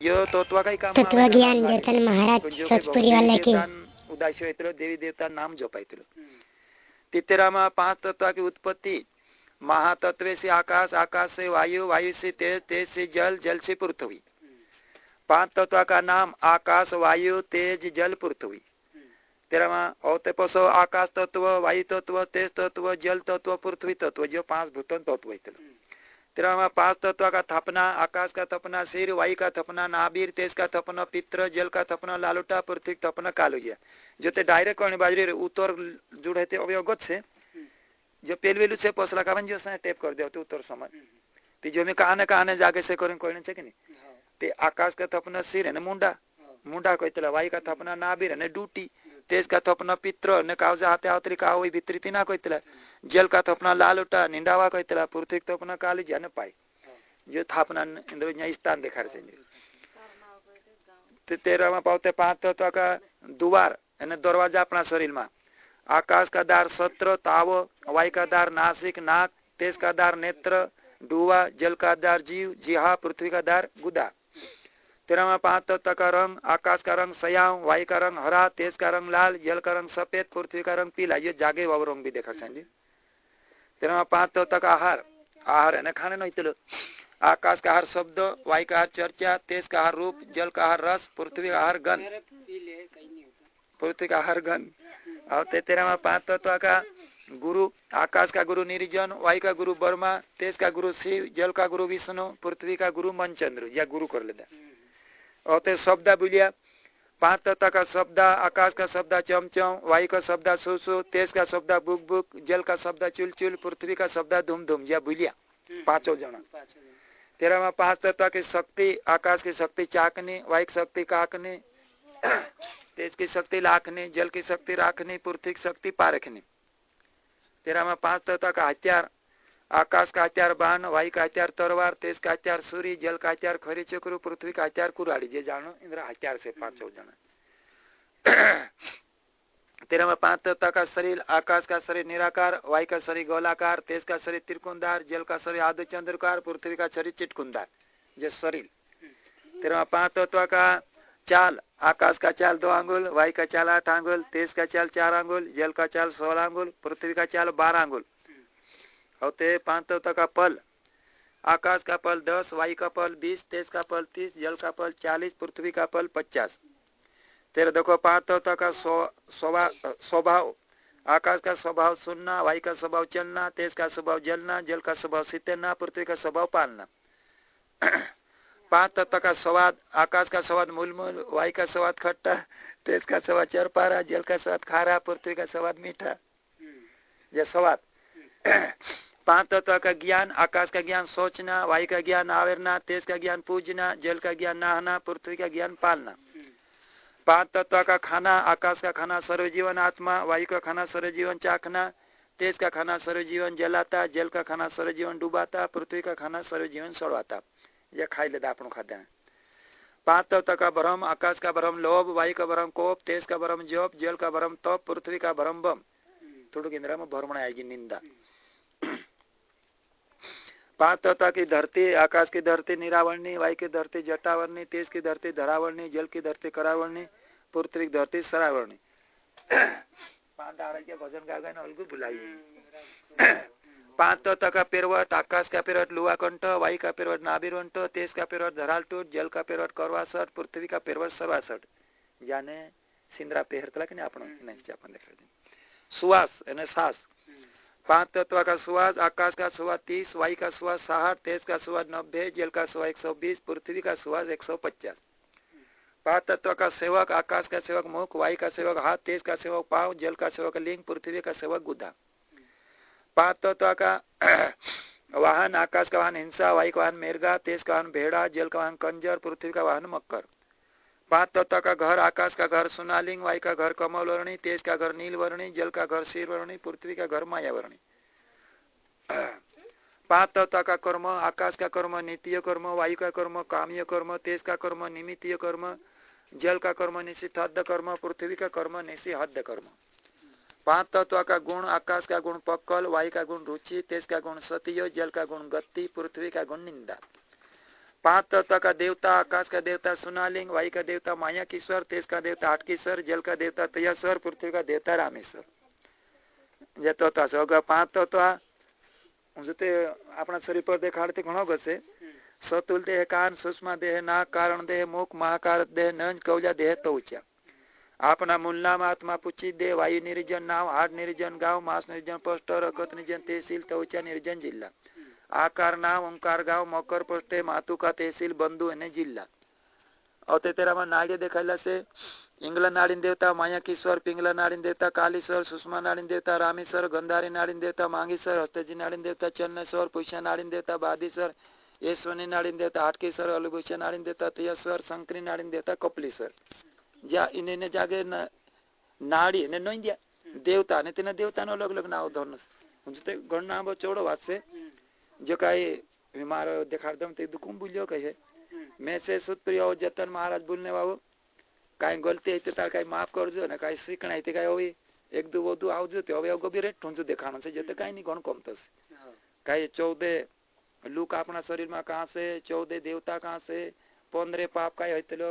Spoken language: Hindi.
यो तत्व काही काम तत्व ज्ञान देवता महाराज सतपुरी वाले की उदासी होइतलो देवी देवता नाम जपाइतलो तितेरामा पांच तत्व की उत्पत्ति महातत्व से आकाश, आकाश से वायु, वायु से तेज, तेज से जल, जल से पृथ्वी। पांच तत्व का नाम आकाश, वायु, तेज, जल, पृथ्वी। तेरामा औते पसो आकाश तत्व, वायु तत्व, तेज तत्व, जल तत्व, पृथ्वी तत्व जो पांच भूतन तत्व होइतलो। तेरामा पांच तत्व का थपना आकाश का थपना सिर, वायु का थपना नाभिर, तेज का थपना पित्र, जल का थपना लालुटा, पृथ्वी थपना कालुजिया। जो ते डायरेक्ट कोणी बाजरी उत्तर जुड़े थे अवगत से जो पेलवेलू से पसला का जो से टेप कर देते उत्तर समझ ते जो में कहाने जाके से करें कोई नहीं कि नहीं ते आकाश का थपना सिर है ना मुंडा मुंडा कहते वायु का थपना नाभिर है ना डूटी तेज का थपना पित्र ने कावजा हाथे आवतरी का वही भित्री ना कहते जल का थपना लालुटा निंडावा कहते पृथ्वी थपना काली जाने पाई जो थापना इंद्र स्थान देखा तेरह में पाते पांच तत्व का दुवार यानी दरवाजा अपना शरीर में आकाश का दार सत्र ताव वायु का दार नासिक नाक तेज का दार नेत्र डुवा जल का दार जीव जिहा पृथ्वी का दार गुदा। तेरह में पांच तत्व का रंग आकाश का रंग सयाम वायु का रंग हरा तेज का रंग लाल जल का रंग सफेद पृथ्वी का रंग पीला ये जागे वो रंग भी देखा चाहिए। तेरह में पांच तत्व का आहार आहार है खाने नहीं तो आकाश का आहार शब्द वायु का आहार चर्चा तेज का आहार रूप जल का आहार रस पृथ्वी का आहार गंध पृथ्वी का आहार गंध। और तेरह में पांच तत्व का गुरु आकाश का गुरु निर्जन वायु का गुरु ब्रह्मा तेज का गुरु शिव जल का गुरु विष्णु पृथ्वी का गुरु मनचंद्र या गुरु कर लेता। और ते शब्द बोलिया पांच तत्व का शब्द आकाश का शब्द चमचम वायु का शब्द सुसु तेज का शब्द बुक बुक जल का शब्द चुल चुल पृथ्वी का शब्द धूम धूम या बोलिया पांचों जना। तेरह में पांच तत्व की शक्ति आकाश की शक्ति चाकनी वायु की शक्ति काकनी तेज की शक्ति लाखनी जल की शक्ति राखनी पृथ्वी की शक्ति पारखनी। तेरह में पांच तत्व का हथियार आकाश का हथियार बाण वायु का हथियार तलवार तेज का हथियार सूर्य जल का हथियार खरी चक्र पृथ्वी का हथियार कुराड़ी जे जानो इंद्र हथियार से पांचों जना। तेरह में पांच तत्व का शरीर आकाश का शरीर निराकार वायु का शरीर गोलाकार तेज का शरीर त्रिकोणदार जल का शरीर आधुचंद्रकार पृथ्वी का शरीर चिटकुंदार ये शरीर। तेरह में पांच तत्व का चाल आकाश का चाल 2 आंगुल वायु का चाल 8 आंगुल तेज का चाल 4 आंगुल जल का चाल 16 आंगुल पृथ्वी का चाल 12 आंगुल। और ते पांच तत्व का पल आकाश का पल 10 वायु का पल 20 तेज का पल 30 जल का पल 40 पृथ्वी का पल 50। तेरे देखो पांच तत्व का स्वभाव आकाश का स्वभाव सुनना वायु का स्वभाव चलना तेज का स्वभाव जलना जल का स्वभाव शीतलना पृथ्वी का स्वभाव पालना। पांच तत्व का स्वाद आकाश का स्वाद मूलमूल वायु का स्वाद खट्टा तेज का स्वाद चरपारा जल का स्वाद खारा पृथ्वी का स्वाद मीठा यह स्वाद। पांच तत्व का ज्ञान आकाश का ज्ञान सोचना वायु का ज्ञान आवरना तेज का ज्ञान पूजना जल का ज्ञान नहाना पृथ्वी का ज्ञान पालना। पांच तत्व का खाना आकाश का खाना सर्वजीवन आत्मा वायु का खाना सर्वजीवन चाखना तेज का खाना सर्वजीवन जलाता जल का खाना सर्वजीवन डुबाता पृथ्वी का खाना सर्वजीवन सड़वाता यह खाई लेता अपन खाते हैं। पांच तत्व का भ्रम आकाश का भ्रम लोभ वायु का भ्रम कोप तेज का भ्रम जोप जल का भ्रम तप पृथ्वी का भ्रम बम थोड़ी इंद्रा में भ्रमण आएगी निंदा। पांच तत्व की धरती आकाश की धरती निरावरणी वायु की धरती जटावरणी तेज की धरती धरावरणी जल की धरती करावरणी पृथ्वी की धरती सरावरणी। पांच के भजन गा गए ना अलगू बुलाई। पांच तत्व का पेरवट आकाश का पेरवट लुआकंठ वायु का पेरवट नाभिरवंट तेज का पेरवट धरालटूट जल का पेरवट करवासट पृथ्वी का पेरवट सर्वासट जाने सिंद्रा पेहरतला कि नहीं आपण नहीं अपन देख सुवास यानी सांस। पांच तत्व का सुवास आकाश का सुवास 30 वायु का सुवास 60 तेज का सुवास 90 जल का सुवास 120 पृथ्वी का सुवास 150। पांच तत्व का सेवक आकाश का सेवक मुख वायु का सेवक हाथ तेज का सेवक पांव जल का सेवक लिंग पृथ्वी का सेवक गुदा। पांच तत्व का वाहन आकाश का वाहन हिंसा वायु का वाहन मेरगा तेज का वाहन भेड़ा जल का वाहन कंजर पृथ्वी का वाहन मकर। पांच तत्व का घर आकाश का घर सुनालिंग वायु का घर कमल वर्णी तेज का घर नील वर्णी जल का घर शीर वर्णी पृथ्वी का घर माया वर्णी। पांच तत्व का कर्म आकाश का कर्म नित्य कर्म वायु का कर्म काम्य कर्म तेज का कर्म निमित्तीय कर्म जल का कर्म निषिद्ध कर्म पृथ्वी का कर्म निषिद्ध कर्म। पांच तत्व का गुण आकाश का गुण पक्कल वायु का गुण रुचि तेज का गुण सत्य जल का गुण गति पृथ्वी का गुण निंदा। पांच तत्व का देवता, आकाश का देवता सुनालिंग, वायु का देवता माया कीश्वर, तेज का देवता आटकीश्वर, जल का देवता तयस्वर, पृथ्वी का देवता रामेश्वर. जे तत्व છે અગર પાંચ તત્વ તે આપણા શરીર પર દેખાડતે ઘણો ગશે. સતુલ દેહ, કાન, સુષ્મા દેહ, નાક, કારણ દેહ, મુખ, મહાકાર દેહ, નંજ, કવજા દેહ, તૌચા. આપના મૂલનામ આત્મા પૂછી દેહ, વાયુ નિર્જન નામ, હાડ નિર્જન ગાવ, માસ નિર્જન પષ્ટ, રકત નિર્જન તહેસીલ, તૌચા નિર્જન જિલ્લા. આકાર નામ, ઓંકાર ગાવ, મકર પષ્ટે, માતુકા તહેસીલ, બંધુ અને જિલ્લા. और तेरा में नाड़ी देखाला से इंग्ला नाड़ी देवता माया किश्वर, पिंगला नाड़ी देवता कालीश्वर, सुषमा नाड़ी देवता रामेश्वर, गंधारी नाड़ी देवता मांगीश्वर, हस्तजी नाड़ी देवता चन्नेश्वर, पुष्या नाड़ी देवता बादीश्वर, येश्वनी नाड़ी देवता हाटकेश्वर, अलुभूषा नाड़ी देवता तयस्वर, शंकरी नाड़ी देवता कपिलेश्वर. ज्या इन्हें जागे नाड़ी ने नहीं दिया देवता ने तेना देवता नो अलग अलग नाव धरनस म्हणजे गण नाम चौड़ो वात से जो काही मारो देखाड़ दम ते दुकुम बुलियो कहे मैं से सुतप्रिय जतन महाराज बोलने वाओ काही गलती है तार काही माफ करजो ने काही सीखना है काही होई एक दो वो दो आवजो ते હવે ગોબી રેટ ઠુંજો દેખાણો છે જતે काही नहीं गण कमतस काही 14 लूक अपना शरीर में कहां से 14 देवता कहां से 15 पाप काही होतलो